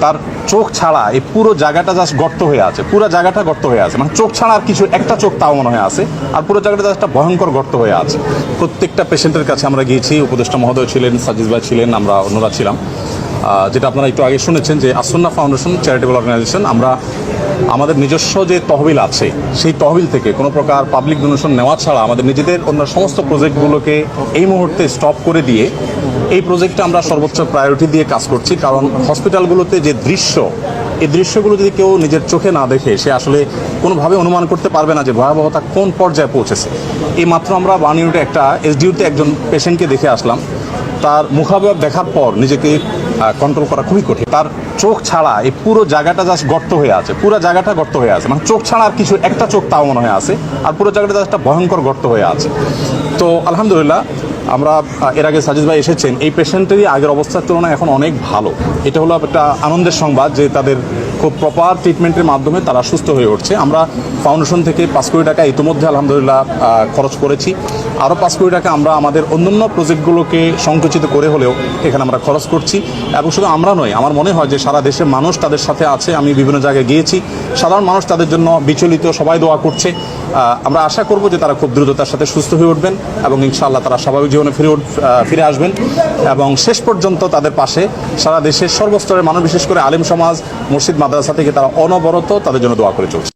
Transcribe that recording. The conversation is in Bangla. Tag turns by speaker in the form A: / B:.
A: তার চোখ ছাড়া এই পুরো জায়গাটা জাস্ট গর্ত হয়ে আছে, পুরো জায়গাটা গর্ত হয়ে আছে, মানে চোখ ছাড়া আর কিছু একটা চোখ তাও মনে হয় আছে, আর পুরো জায়গাটা জাস্ট একটা ভয়ঙ্কর গর্ত হয়ে আছে। প্রত্যেকটা পেশেন্টের কাছে আমরা গিয়েছি, উপদেষ্টা মহোদয় ছিলেন, সাজিদ ভাই ছিলেন, আমরা অন্যরা ছিলাম। যেটা আপনারা একটু আগে শুনেছেন যে আসন্না ফাউন্ডেশন চ্যারিটেবল অর্গানাইজেশন, আমরা আমাদের নিজস্ব যে তহবিল আছে সেই তহবিল থেকে কোনো প্রকার পাবলিক ডোনেশন নেওয়া ছাড়া আমাদের নিজেদের অন্য সমস্ত প্রজেক্টগুলোকে এই মুহূর্তে স্টপ করে দিয়ে এই প্রজেক্টে আমরা সর্বোচ্চ প্রায়োরিটি দিয়ে কাজ করছি। কারণ হসপিটালগুলোতে যে দৃশ্য, এই দৃশ্যগুলো যদি কেউ নিজের চোখে না দেখে সে আসলে কোনোভাবে অনুমান করতে পারবে না যে ভয়াবহতা কোন পর্যায়ে পৌঁছেছে। এই মাত্র আমরা বানিউটে একটা এসডিউতে একজন পেশেন্টকে দেখে আসলাম, তার মুখাবয়ব দেখার পর নিজেকে কন্ট্রোল করা খুবই কঠিন। তার চোখ ছাড়া এই পুরো জায়গাটা জাস্ট গর্ত হয়ে আছে, পুরো জায়গাটা গর্ত হয়ে আছে, মানে চোখ ছাড়া আর কিছু একটা চোখ তাও মনে হয় আছে, আর পুরো জায়গাটা জাস্ট একটা ভয়ঙ্কর গর্ত হয়ে আছে। তো আলহামদুলিল্লাহ আমরা এর আগে সাজিদ ভাই এসেছেন, এই পেশেন্টেরই আগের অবস্থার তুলনায় এখন অনেক ভালো। এটা হলো একটা আনন্দের সংবাদ যে তাদের খুব প্রপার ট্রিটমেন্টের মাধ্যমে তারা সুস্থ হয়ে উঠছে। আমরা ফাউন্ডেশন থেকে 5 কোটি টাকা ইতিমধ্যে আলহামদুলিল্লাহ খরচ করেছি। আরও 5 কোটি টাকা আমরা আমাদের অন্যান্য প্রজেক্টগুলোকে সংকুচিত করে হলেও এখানে আমরা খরচ করছি। এবং শুধু আমরা নয়, আমার মনে হয় যে সারা দেশের মানুষ তাদের সাথে আছে। আমি বিভিন্ন জায়গায় গিয়েছি, সাধারণ মানুষ তাদের জন্য বিচলিত, সবাই দোয়া করছে। আমরা আশা করব যে তারা খুব দ্রুততার সাথে সুস্থ হয়ে উঠবেন এবং ইনশাআল্লাহ তারা স্বাভাবিক জীবনে ফিরে আসবেন এবং শেষ পর্যন্ত তাদের পাশে সারা দেশের সর্বস্তরের মানুষ, বিশেষ করে আলেম সমাজ, মসজিদ, মাদ্রাসা থেকে তারা অনবরত তাদের জন্য দোয়া করে চলছে।